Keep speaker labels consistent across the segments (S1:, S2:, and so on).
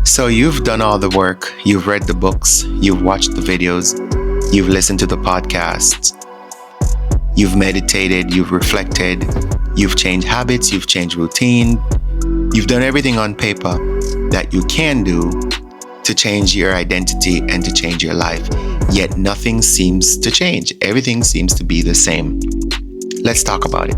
S1: So you've done all the work, you've read the books, you've watched the videos, you've listened to the podcasts, you've meditated, you've reflected, you've changed habits, you've changed routine, you've done everything on paper that you can do to change your identity and to change your life. Yet nothing seems to change. Everything seems to be the same. Let's talk about it.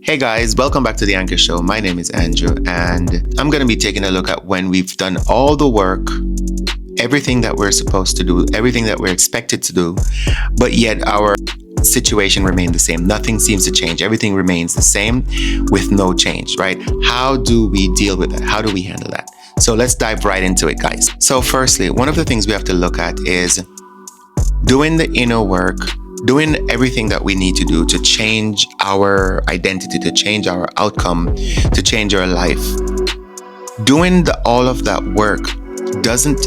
S1: Hey guys, welcome back to The Anchor Show. My name is Andrew, and I'm going to be taking a look at when we've done all the work, everything that we're supposed to do, everything that we're expected to do, but yet our situation remained the same. Nothing seems to change. Everything remains the same with no change, right? How do we deal with that? How do we handle that? So let's dive right into it, guys. So firstly, one of the things we have to look at is doing the inner work, doing everything that we need to do to change our identity, to change our outcome, to change our life. Doing all of that work doesn't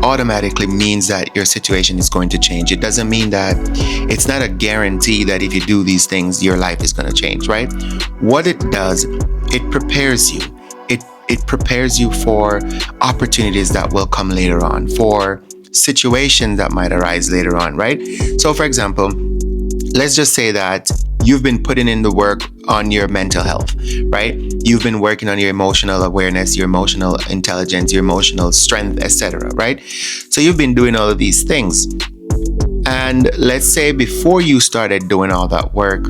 S1: automatically means that your situation is going to change. It doesn't mean that it's not a guarantee that if you do these things, your life is going to change, right? What it does, it prepares you. It prepares you for opportunities that will come later on, for situations that might arise later on, right? So for example, let's just say that you've been putting in the work on your mental health, right? You've been working on your emotional awareness, your emotional intelligence, your emotional strength, etc., right? So you've been doing all of these things. And let's say before you started doing all that work,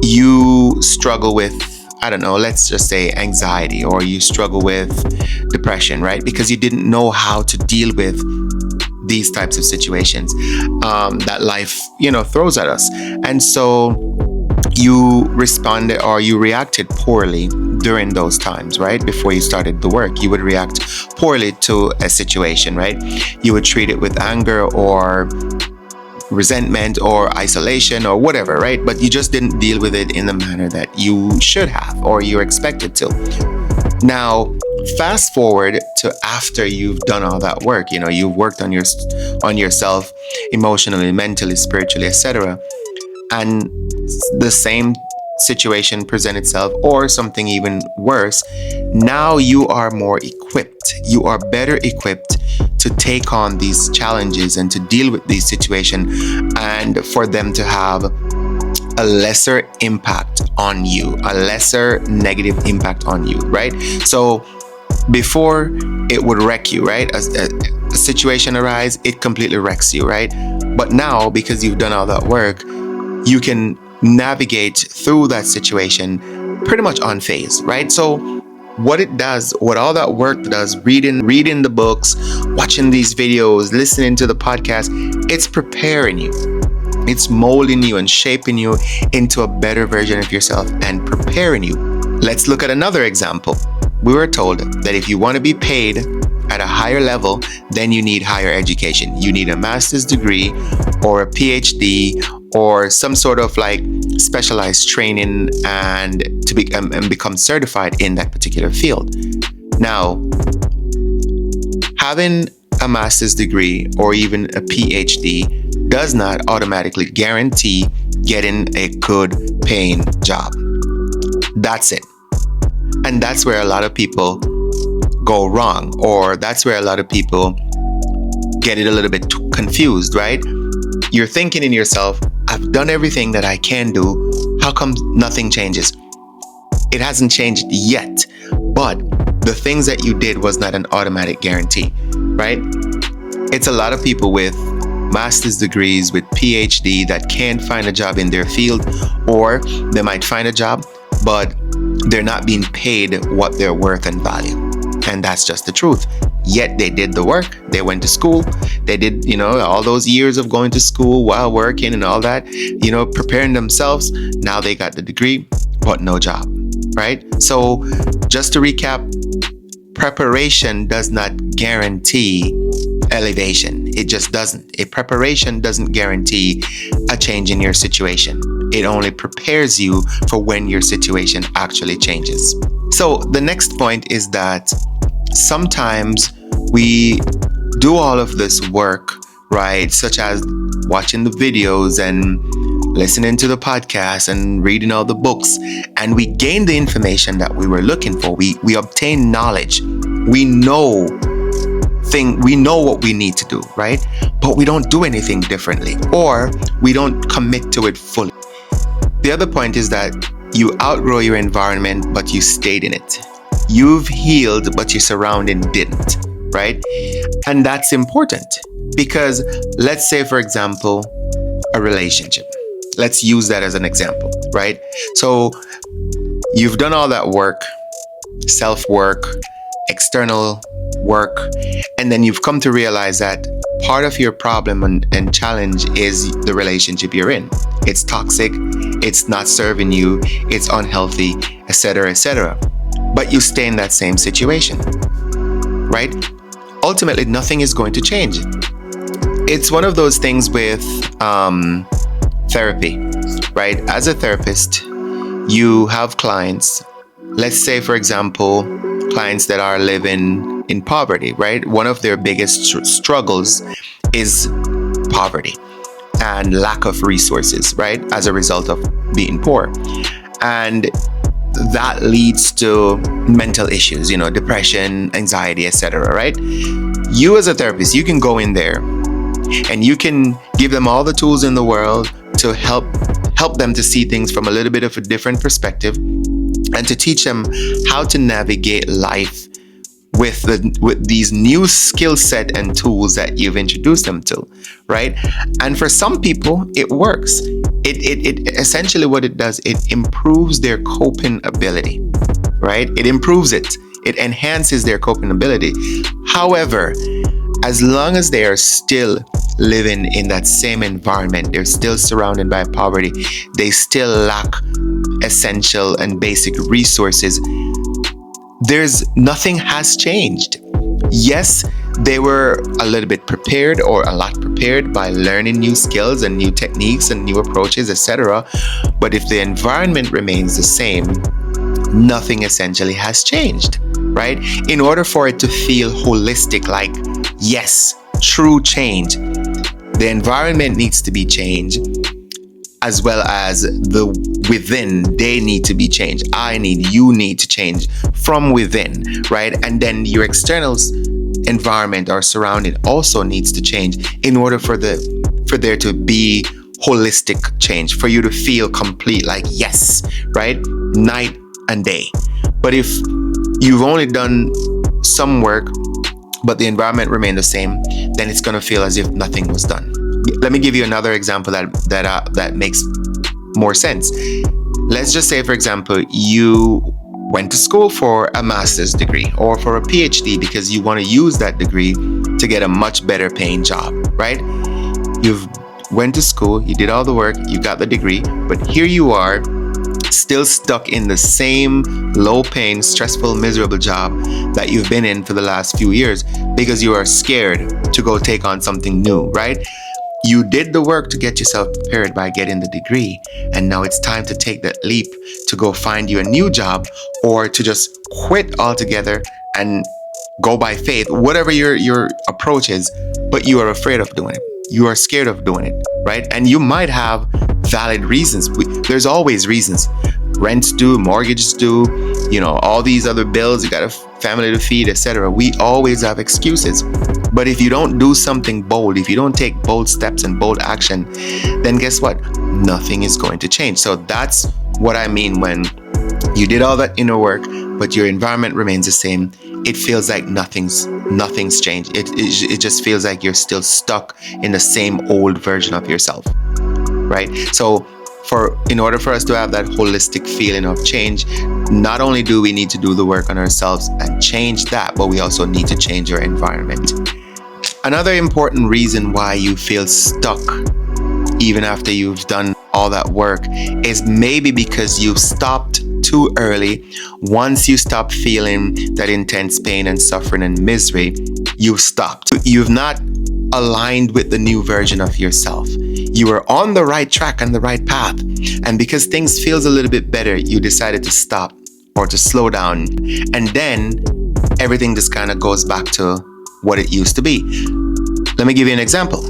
S1: you struggle with, I don't know, let's just say anxiety, or you struggle with depression, right? Because you didn't know how to deal with these types of situations that life, throws at us. And so you responded or you reacted poorly during those times, right? Before you started the work, you would react poorly to a situation, right? You would treat it with anger or resentment or isolation or whatever, right? But you just didn't deal with it in the manner that you should have or you're expected to. Now, fast forward to after you've done all that work, you've worked on yourself emotionally, mentally, spiritually, etc. And the same situation present itself or something even worse. Now you are more equipped. You are better equipped to take on these challenges and to deal with these situations and for them to have a lesser impact on you, a lesser negative impact on you, right? So before it would wreck you, right? A situation arise, it completely wrecks you, right? But now, because you've done all that work, you can navigate through that situation pretty much unfazed, right? So what all that work does, reading the books, watching these videos, listening to the podcast, it's preparing you. It's molding you and shaping you into a better version of yourself and preparing you. Let's look at another example. We were told that if you want to be paid at a higher level, then you need higher education. You need a master's degree or a PhD or some sort of like specialized training and become certified in that particular field. Now, having a master's degree or even a PhD does not automatically guarantee getting a good paying job. That's it. And that's where a lot of people go wrong, or that's where a lot of people get it a little bit confused, right? You're thinking in yourself, I've done everything that I can do. How come nothing changes? It hasn't changed yet, but the things that you did was not an automatic guarantee, right? It's a lot of people with master's degrees, with PhD that can't find a job in their field, or they might find a job, but they're not being paid what they're worth and value. And that's just the truth. Yet they did the work. They went to school. They did, all those years of going to school while working and all that, preparing themselves. Now they got the degree, but no job, right? So just to recap, preparation does not guarantee elevation. It just doesn't. Preparation doesn't guarantee a change in your situation. It only prepares you for when your situation actually changes. So the next point is that sometimes we do all of this work, right? Such as watching the videos and listening to the podcast and reading all the books, and we gain the information that we were looking for. We obtain knowledge. We know what we need to do, right? But we don't do anything differently, or we don't commit to it fully. The other point is that you outgrow your environment, but you stayed in it. You've healed, but your surrounding didn't, right? And that's important because let's say, for example, a relationship. Let's use that as an example, right? So you've done all that work, self-work, external work, and then you've come to realize that part of your problem and challenge is the relationship you're in. It's toxic, it's not serving you, it's unhealthy, etc., etc. But you stay in that same situation, right? Ultimately, nothing is going to change. It's one of those things with therapy, right? As a therapist, you have clients, let's say, for example, clients that are living in poverty, right? One of their biggest struggles is poverty and lack of resources, right? As a result of being poor. And that leads to mental issues, depression, anxiety, etc., right? You as a therapist, you can go in there and you can give them all the tools in the world to help them to see things from a little bit of a different perspective and to teach them how to navigate life with these new skill set and tools that you've introduced them to, right? And for some people, it works. It essentially what it does, it improves their coping ability, right? It improves it. It enhances their coping ability. However, as long as they are still living in that same environment, they're still surrounded by poverty, they still lack essential and basic resources, nothing has changed. Yes, they were a little bit prepared or a lot prepared by learning new skills and new techniques and new approaches, etc. But if the environment remains the same, nothing essentially has changed, right? In order for it to feel holistic, like, yes, true change, the environment needs to be changed, as well as the within, they need to be changed. You need to change from within, right? And then your external environment or surrounding also needs to change in order for there to be holistic change, for you to feel complete, like, yes, right? Night and day. But if you've only done some work, but the environment remained the same, then it's going to feel as if nothing was done. Let me give you another example that makes more sense. Let's just say, for example, you went to school for a master's degree or for a PhD because you want to use that degree to get a much better paying job, right? You've went to school, you did all the work, you got the degree, but here you are still stuck in the same low-paying, stressful, miserable job that you've been in for the last few years because you are scared to go take on something new, right? You did the work to get yourself prepared by getting the degree, and now it's time to take that leap to go find you a new job or to just quit altogether and go by faith, whatever your approach is, but you are afraid of doing it. You are scared of doing it, right? And you might have valid reasons. There's always reasons. Rent's due, mortgages due, all these other bills, you got a family to feed, etc. We always have excuses. But if you don't do something bold, if you don't take bold steps and bold action, then guess what? Nothing is going to change. So that's what I mean when you did all that inner work, but your environment remains the same. It feels like nothing's changed. It just feels like you're still stuck in the same old version of yourself, right? So in order for us to have that holistic feeling of change, not only do we need to do the work on ourselves and change that, but we also need to change our environment. Another important reason why you feel stuck even after you've done all that work is maybe because you've stopped too early. Once you stop feeling that intense pain and suffering and misery, you've stopped. You've not aligned with the new version of yourself. You were on the right track and the right path. And because things feels a little bit better, you decided to stop or to slow down. And then everything just kind of goes back to what it used to be. Let me give you an example.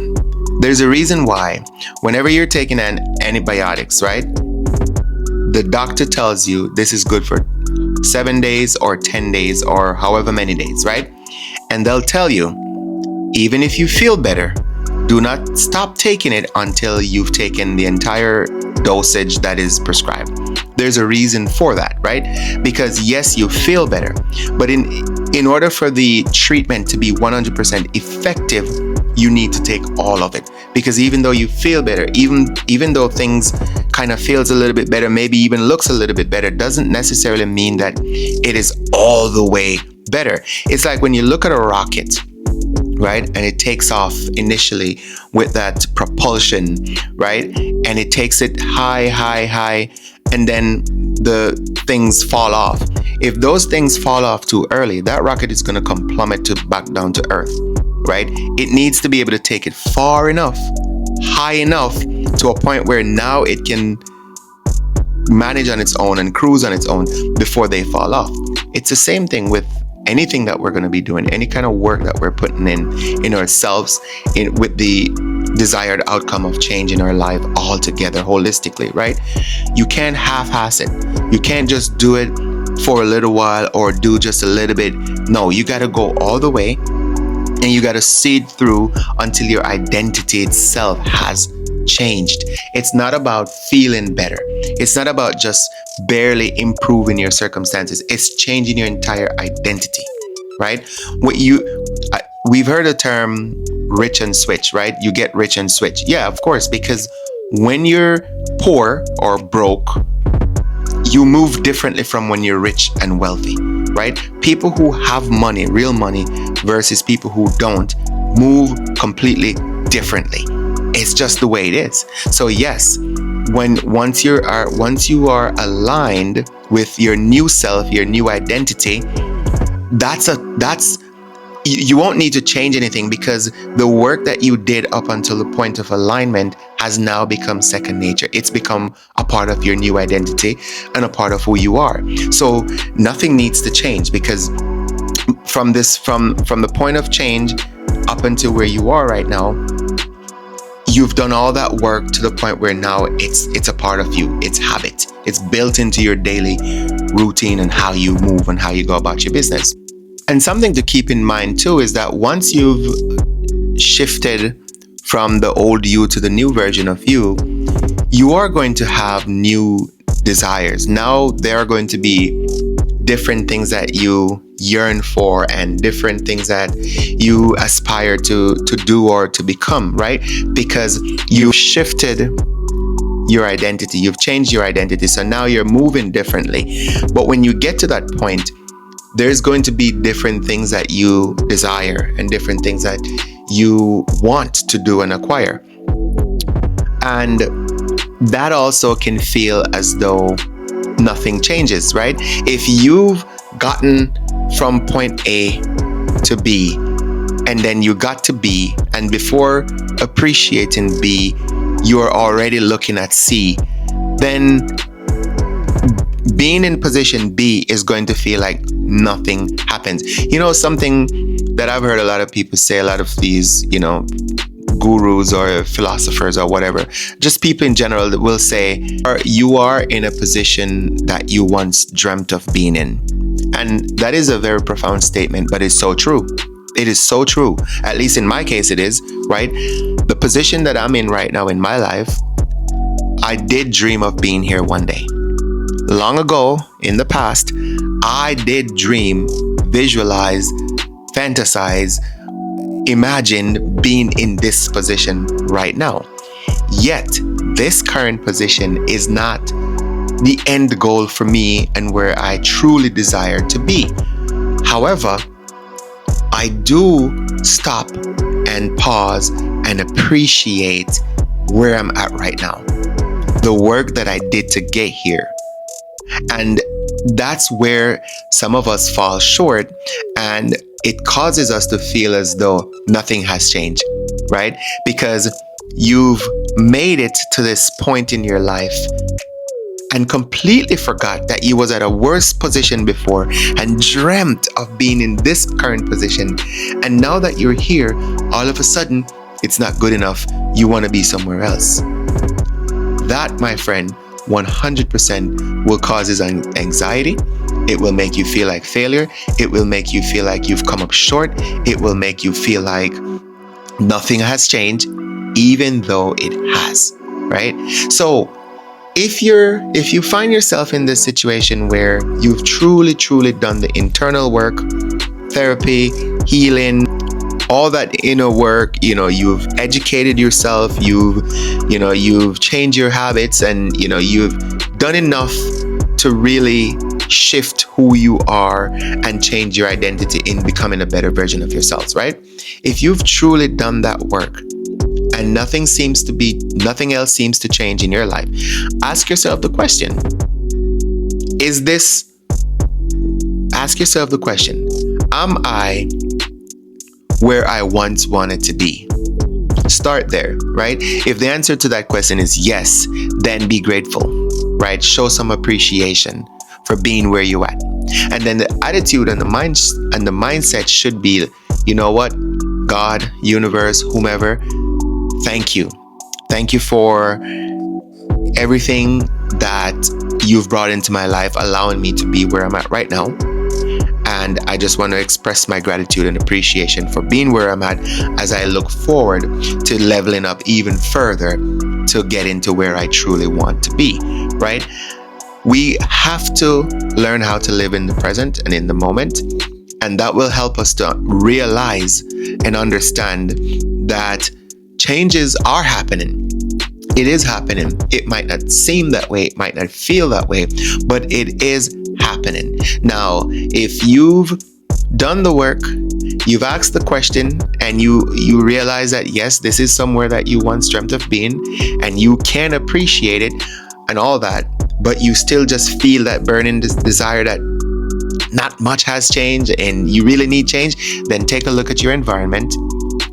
S1: There's a reason why whenever you're taking antibiotics, right? The doctor tells you this is good for 7 days or 10 days or however many days, right? And they'll tell you, even if you feel better, do not stop taking it until you've taken the entire dosage that is prescribed. There's a reason for that, right? Because yes, you feel better, but in order for the treatment to be 100% effective, you need to take all of it. Because even though you feel better, even though things kind of feels a little bit better, maybe even looks a little bit better, doesn't necessarily mean that it is all the way better. It's like when you look at a rocket, right? And it takes off initially with that propulsion, right? And it takes it high, high, high, and then the things fall off. If those things fall off too early, that rocket is going to come plummet back down to Earth, right? It needs to be able to take it far enough, high enough to a point where now it can manage on its own and cruise on its own before they fall off. It's the same thing with anything that we're going to be doing, any kind of work that we're putting in ourselves, with the desired outcome of change in our life altogether, holistically, right? You can't half-ass it. You can't just do it for a little while or do just a little bit. No, you got to go all the way, and you got to see it through until your identity itself has changed. It's not about feeling better. It's not about just barely improving your circumstances. It's changing your entire identity, right? We've heard the term rich and switch, right? You get rich and switch. Yeah, of course, because when you're poor or broke, you move differently from when you're rich and wealthy, right? People who have money, real money, versus people who don't, move completely differently. It's just the way it is. So yes, once you are aligned with your new self, your new identity, you won't need to change anything, because the work that you did up until the point of alignment has now become second nature. It's become a part of your new identity and a part of who you are. So nothing needs to change, because from the point of change up until where you are right now, you've done all that work to the point where now it's a part of you. It's habit. It's built into your daily routine and how you move and how you go about your business. And something to keep in mind too is that once you've shifted from the old you to the new version of you, you are going to have new desires. Now there are going to be different things that you yearn for and different things that you aspire to do or to become, right? Because you shifted your identity, you've changed your identity, so now you're moving differently. But when you get to that point, there's going to be different things that you desire and different things that you want to do and acquire. And that also can feel as though nothing changes, right? If you've gotten from point A to B, and then you got to B, and before appreciating B, you're already looking at C, then being in position B is going to feel like nothing happens. You know, something that I've heard a lot of people say, a lot of these, gurus or philosophers or whatever, just people in general that will say, you are in a position that you once dreamt of being in. And that is a very profound statement, but it's so true. It is so true. At least in my case, it is, right? The position that I'm in right now in my life, I did dream of being here one day. Long ago, in the past, I did dream, visualize, fantasize, imagine being in this position right now. Yet, this current position is not the end goal for me and where I truly desire to be. However, I do stop and pause and appreciate where I'm at right now, the work that I did to get here. And that's where some of us fall short, and it causes us to feel as though nothing has changed, right? Because you've made it to this point in your life and completely forgot that you was at a worse position before and dreamt of being in this current position. And now that you're here, all of a sudden it's not good enough, you want to be somewhere else. That, my friend, 100% will cause anxiety. It will make you feel like failure. It will make you feel like you've come up short. It will make you feel like nothing has changed, even though it has, right? So if you find yourself in this situation where you've truly done the internal work, therapy, healing, all that inner work, you've educated yourself, you've changed your habits, and you've done enough to really shift who you are and change your identity in becoming a better version of yourselves, right? If you've truly done that work and nothing else seems to change in your life, ask yourself the question, am I where I once wanted to be? Start there, right? If the answer to that question is yes, then be grateful, right? Show some appreciation for being where you're at. And then the attitude and the mindset should be, you know what? God, universe, whomever, thank you. Thank you for everything that you've brought into my life, allowing me to be where I'm at right now. And I just want to express my gratitude and appreciation for being where I'm at as I look forward to leveling up even further to get into where I truly want to be, right? We have to learn how to live in the present and in the moment. And that will help us to realize and understand that changes are happening. It is happening. It might not seem that way. It might not feel that way, but it is happening. Now, if you've done the work, you've asked the question, and you realize that, yes, this is somewhere that you once dreamt of being, and you can appreciate it and all that, but you still just feel that burning desire that not much has changed and you really need change, then take a look at your environment.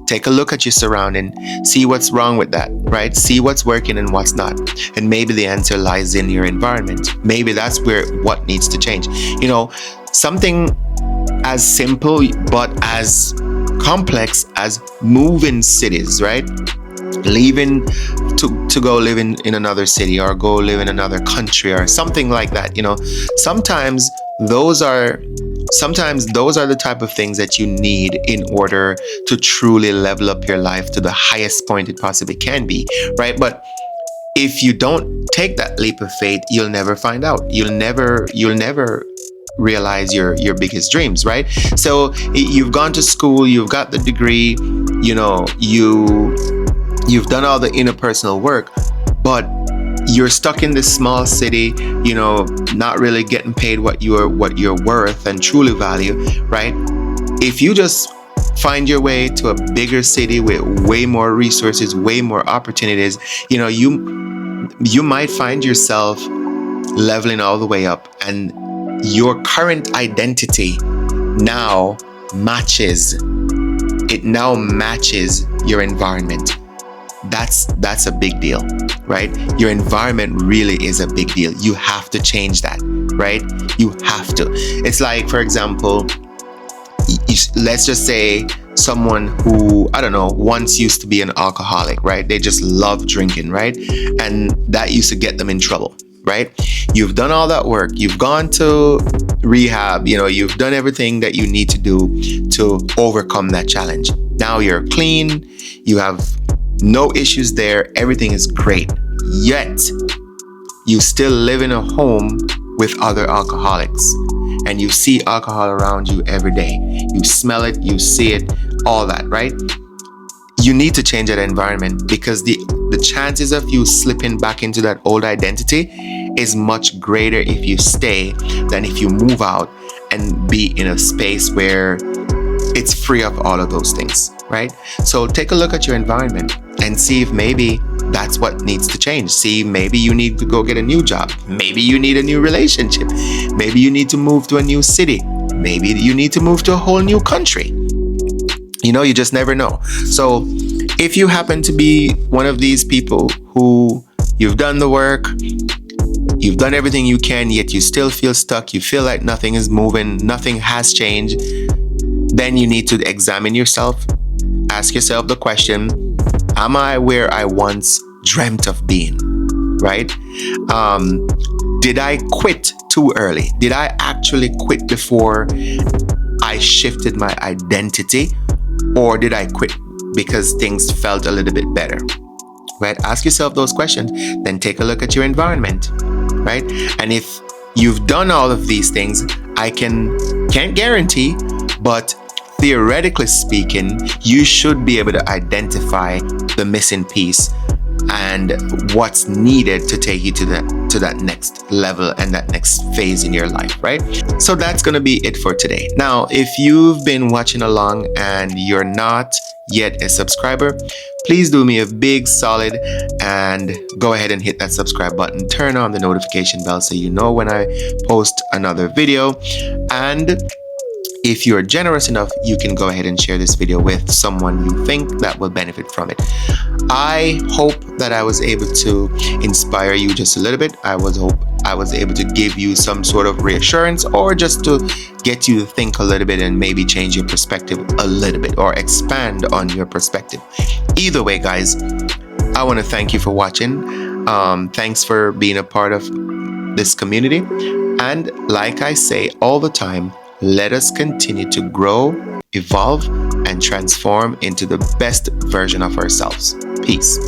S1: Take a look at your surrounding, see what's wrong with that, right? See what's working and what's not. And maybe the answer lies in your environment. Maybe that's what needs to change. Something as simple but as complex as moving cities, right? Leaving to go live in another city or go live in another country or something like that. Sometimes those are the type of things that you need in order to truly level up your life to the highest point it possibly can be, right? But if you don't take that leap of faith, you'll never find out. You'll never realize your biggest dreams, right? So you've gone to school, you've got the degree, you've done all the interpersonal work, but you're stuck in this small city, not really getting paid what you're worth and truly value, right? If you just find your way to a bigger city with way more resources, way more opportunities, you might find yourself leveling all the way up, and your current identity now matches your environment. That's a big deal, right? Your environment really is a big deal. You have to change that, right? You have to. It's like, for example, let's just say someone who, I don't know, once used to be an alcoholic, right? They just love drinking, right? And that used to get them in trouble, right? You've done all that work. You've gone to rehab, you've done everything that you need to do to overcome that challenge. Now you're clean. You have no issues there. Everything is great. Yet, you still live in a home with other alcoholics. And you see alcohol around you every day. You smell it, you see it, all that, right? You need to change that environment, because the chances of you slipping back into that old identity is much greater if you stay than if you move out and be in a space where it's free of all of those things, right? So take a look at your environment and see if maybe that's what needs to change. See, maybe you need to go get a new job. Maybe you need a new relationship. Maybe you need to move to a new city. Maybe you need to move to a whole new country. You just never know. So if you happen to be one of these people who you've done the work, you've done everything you can, yet you still feel stuck, you feel like nothing is moving, nothing has changed, then you need to examine yourself, ask yourself the question, Am I where I once dreamt of being? Right? Did I quit too early? Did I actually quit before I shifted my identity? Or did I quit because things felt a little bit better? Right? Ask yourself those questions. Then take a look at your environment. Right? And if you've done all of these things, I can't guarantee, but theoretically speaking, you should be able to identify the missing piece and what's needed to take you to that next level and that next phase in your life, right? So that's going to be it for today. Now, if you've been watching along and you're not yet a subscriber, please do me a big solid and go ahead and hit that subscribe button. Turn on the notification bell so you know when I post another video. And if you're generous enough, you can go ahead and share this video with someone you think that will benefit from it. I hope that I was able to inspire you just a little bit. I was able to give you some sort of reassurance, or just to get you to think a little bit and maybe change your perspective a little bit, or expand on your perspective. Either way, guys, I want to thank you for watching. Thanks for being a part of this community. And like I say all the time, let us continue to grow, evolve, and transform into the best version of ourselves. Peace.